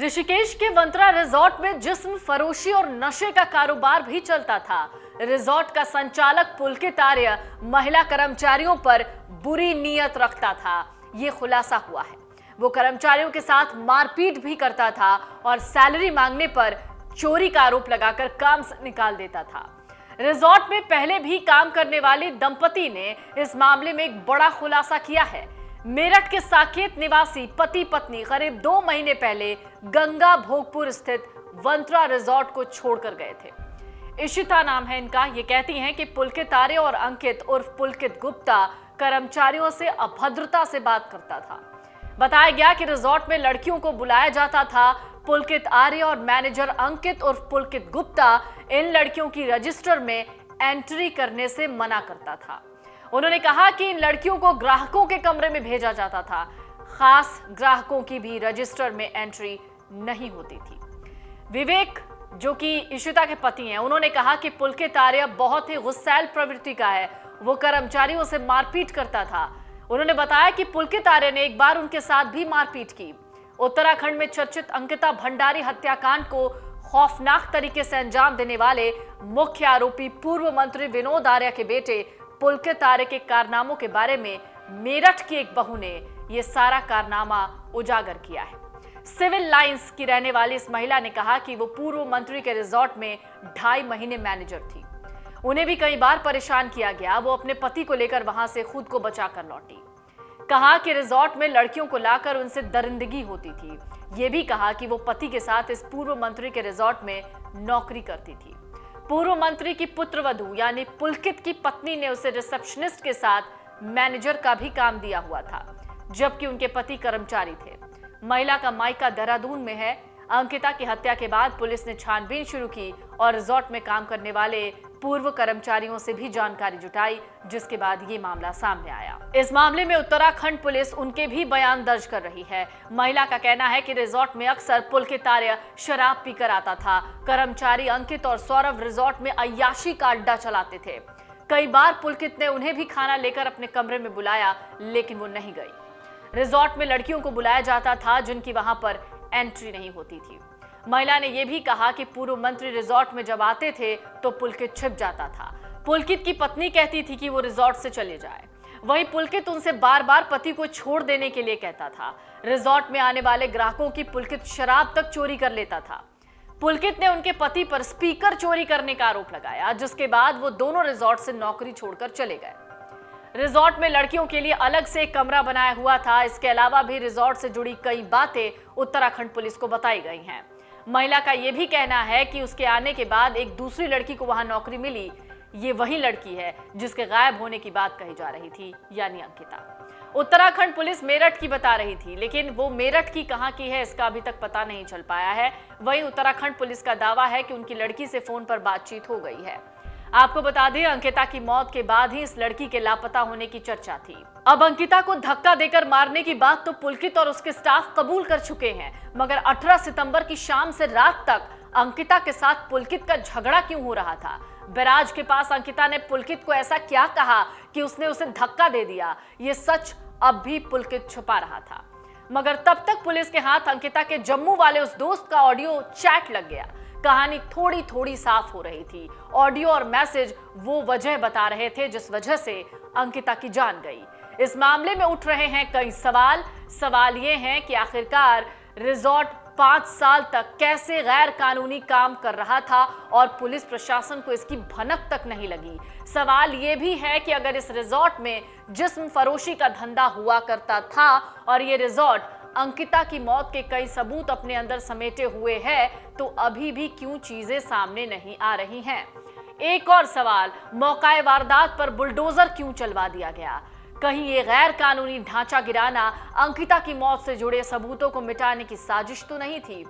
ऋषिकेश के वंत्रा रिजॉर्ट में जिस्म फरोशी और नशे का कारोबार भी चलता था। रिजॉर्ट का संचालक पुलकित आर्य महिला कर्मचारियों पर बुरी नीयत रखता था, ये खुलासा हुआ है। वो कर्मचारियों के साथ मारपीट भी करता था और सैलरी मांगने पर चोरी का आरोप लगाकर काम से निकाल देता था। रिजॉर्ट में पहले भी काम करने वाले दंपति ने इस मामले में एक बड़ा खुलासा किया है। मेरठ के साकेत निवासी पति पत्नी करीब 2 महीने पहले गंगा भोगपुर स्थित वंत्रा रिजॉर्ट को छोड़कर गए थे। इशिता नाम है इनका। ये कहती हैं कि पुलकित आर्य और अंकित उर्फ पुलकित गुप्ता कर्मचारियों से अभद्रता से बात करता था। बताया गया कि रिजॉर्ट में लड़कियों को बुलाया जाता था। पुलकित आर्य और मैनेजर अंकित उर्फ पुलकित गुप्ता इन लड़कियों की रजिस्टर में एंट्री करने से मना करता था। उन्होंने कहा कि इन लड़कियों को ग्राहकों के कमरे में भेजा जाता था। खास ग्राहकों की भी रजिस्टर में एंट्री नहीं होती थी। विवेक, जो कि इशिता के पति हैं, उन्होंने कहा कि पुलकित आर्य बहुत ही गुस्सैल प्रवृत्ति का है। वो कर्मचारियों से मारपीट करता था। उन्होंने बताया कि पुलकित आर्य ने एक बार उनके साथ भी मारपीट की। उत्तराखंड में चर्चित अंकिता भंडारी हत्याकांड को खौफनाक तरीके से अंजाम देने वाले मुख्य आरोपी पूर्व मंत्री विनोद आर्य के बेटे पुलकित आर्य के कारनामों के बारे में मेरठ की एक बहू ने यह सारा कारनामा उजागर किया है। सिविल लाइंस की रहने वाली इस महिला ने कहा कि वो पूर्व मंत्री के रिजॉर्ट में 2.5 महीने मैनेजर थी। उन्हें भी कई बार परेशान किया गया। वो अपने पति को लेकर वहां से खुद को बचाकर लौटी। कहा कि रिजॉर्ट में लड़कियों को लाकर उनसे दरिंदगी होती थी। ये भी कहा कि वो पति के साथ इस पूर्व मंत्री के रिजॉर्ट में नौकरी करती थी। पूर्व मंत्री की पुत्रवधू यानी पुलकित की पत्नी ने उसे रिसेप्शनिस्ट के साथ मैनेजर का भी काम दिया हुआ था, जबकि उनके पति कर्मचारी थे। महिला का मायका देहरादून में है। अंकिता की हत्या के बाद पुलिस ने छानबीन शुरू की और रिजॉर्ट में काम करने वाले पूर्व कर्मचारियों से भी जानकारी जुटाई, जिसके बाद ये मामला सामने आया। इस मामले में उत्तराखंड पुलिस उनके भी बयान दर्ज कर रही है। महिला का कहना है कि रिजॉर्ट में अक्सर पुलकित आर्य शराब पीकर आता था। कर्मचारी अंकित और सौरभ रिजॉर्ट में अय्याशी का अड्डा चलाते थे। कई बार पुलकित ने उन्हें भी खाना लेकर अपने कमरे में बुलाया, लेकिन वो नहीं गई। रिजॉर्ट में लड़कियों को बुलाया जाता था जिनकी वहां पर एंट्री नहीं होती थी। महिला ने यह भी कहा कि पूर्व मंत्री रिजॉर्ट में जब आते थे तो पुलकित छिप जाता था। पुलकित की पत्नी कहती थी कि वो रिजॉर्ट से चले जाए। वहीं पुलकित उनसे बार बार पति को छोड़ देने के लिए कहता था। रिजॉर्ट में आने वाले ग्राहकों की पुलकित शराब तक चोरी कर लेता था। पुलकित ने उनके पति पर स्पीकर चोरी करने का आरोप लगाया, जिसके बाद वो दोनों रिजॉर्ट से नौकरी छोड़कर चले गए। रिजॉर्ट में लड़कियों के लिए अलग से एक कमरा बनाया हुआ था। इसके अलावा भी रिजॉर्ट से जुड़ी कई बातें उत्तराखंड पुलिस को बताई गई हैं। महिला का यह भी कहना है कि उसके आने के बाद एक दूसरी लड़की को वहां नौकरी मिली। ये वही लड़की है जिसके गायब होने की बात कही जा रही थी, यानी अंकिता। उत्तराखंड पुलिस मेरठ की बता रही थी, लेकिन वो मेरठ की कहां की है इसका अभी तक पता नहीं चल पाया है। वहीं उत्तराखंड पुलिस का दावा है कि उनकी लड़की से फोन पर बातचीत हो गई है। आपको बता दें, अंकिता की मौत के बाद ही इस लड़की के लापता होने की चर्चा थी। अब अंकिता को धक्का देकर मारने की बात तो पुलकित और उसके स्टाफ कबूल कर चुके हैं, मगर 18 सितंबर की शाम से रात तक अंकिता के साथ पुलकित का झगड़ा क्यों हो रहा था? बैराज के पास अंकिता ने पुलकित को ऐसा क्या कहा कि उसने उसे धक्का दे दिया? ये सच अब भी पुलकित छुपा रहा था, मगर तब तक पुलिस के हाथ अंकिता के जम्मू वाले उस दोस्त का ऑडियो चैट लग गया। कहानी थोड़ी थोड़ी साफ हो रही थी। ऑडियो और मैसेज वो वजह बता रहे थे जिस वजह से अंकिता की जान गई। इस मामले में उठ रहे हैं कई सवाल ये हैं कि आखिरकार रिजॉर्ट 5 साल तक कैसे गैर कानूनी काम कर रहा था और पुलिस प्रशासन को इसकी भनक तक नहीं लगी। सवाल ये भी है कि अगर इस रिजॉर्ट में जिस्म फरोशी का धंधा हुआ करता था और ये रिजॉर्ट अंकिता की मौत के कई सबूत अपने अंदर समेटे हुए है, तो अभी भी क्यों चीजें सामने नहीं आ रही हैं? एक और सवाल, मौकाए वारदात पर बुलडोजर क्यों चलवा दिया गया? कहीं ये गैर कानूनी ढांचा गिराना अंकिता की मौत से जुड़े सबूतों को मिटाने की साजिश तो नहीं थी?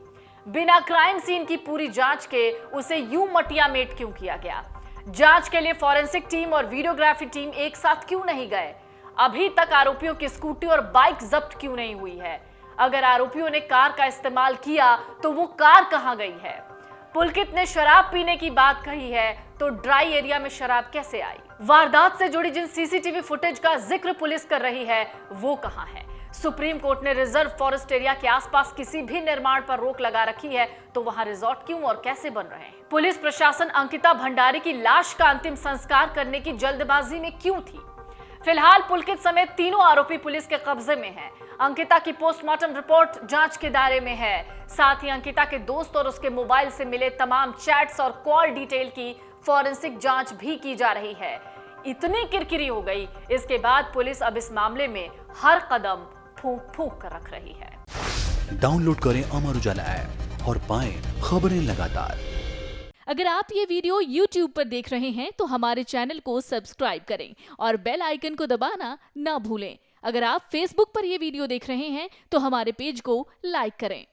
बिना क्राइम सीन की पूरी जांच के उसे यूं मटियामेट क्यों किया गया? जांच के लिए फॉरेंसिक टीम और वीडियोग्राफी टीम एक साथ क्यों नहीं गए? अभी तक आरोपियों की स्कूटी और बाइक जब्त क्यों नहीं हुई है? अगर आरोपियों ने कार का इस्तेमाल किया तो वो कार कहां गई है? पुलकित ने शराब पीने की बात कही है, तो ड्राई एरिया में शराब कैसे आई? वारदात से जुड़ी जिन सीसीटीवी फुटेज का जिक्र पुलिस कर रही है वो कहां है? सुप्रीम कोर्ट ने रिजर्व फॉरेस्ट एरिया के आसपास किसी भी निर्माण पर रोक लगा रखी है, तो वहां रिजॉर्ट क्यों और कैसे बन रहे हैं? पुलिस प्रशासन अंकिता भंडारी की लाश का अंतिम संस्कार करने की जल्दबाजी में क्यों थी? फिलहाल पुलकित समेत तीनों आरोपी पुलिस के कब्जे में हैं। अंकिता की पोस्टमार्टम रिपोर्ट जांच के दायरे में है। साथ ही अंकिता के दोस्त और उसके मोबाइल से मिले तमाम चैट्स और कॉल डिटेल की फॉरेंसिक जांच भी की जा रही है। इतनी किरकिरी हो गई, इसके बाद पुलिस अब इस मामले में हर कदम फूंक फूंक कर रख रही है। डाउनलोड करें अमर उजाला ऐप और पाएं खबरें लगातार। अगर आप ये वीडियो YouTube पर देख रहे हैं तो हमारे चैनल को सब्सक्राइब करें और बेल आइकन को दबाना ना भूलें। अगर आप Facebook पर ये वीडियो देख रहे हैं तो हमारे पेज को लाइक करें।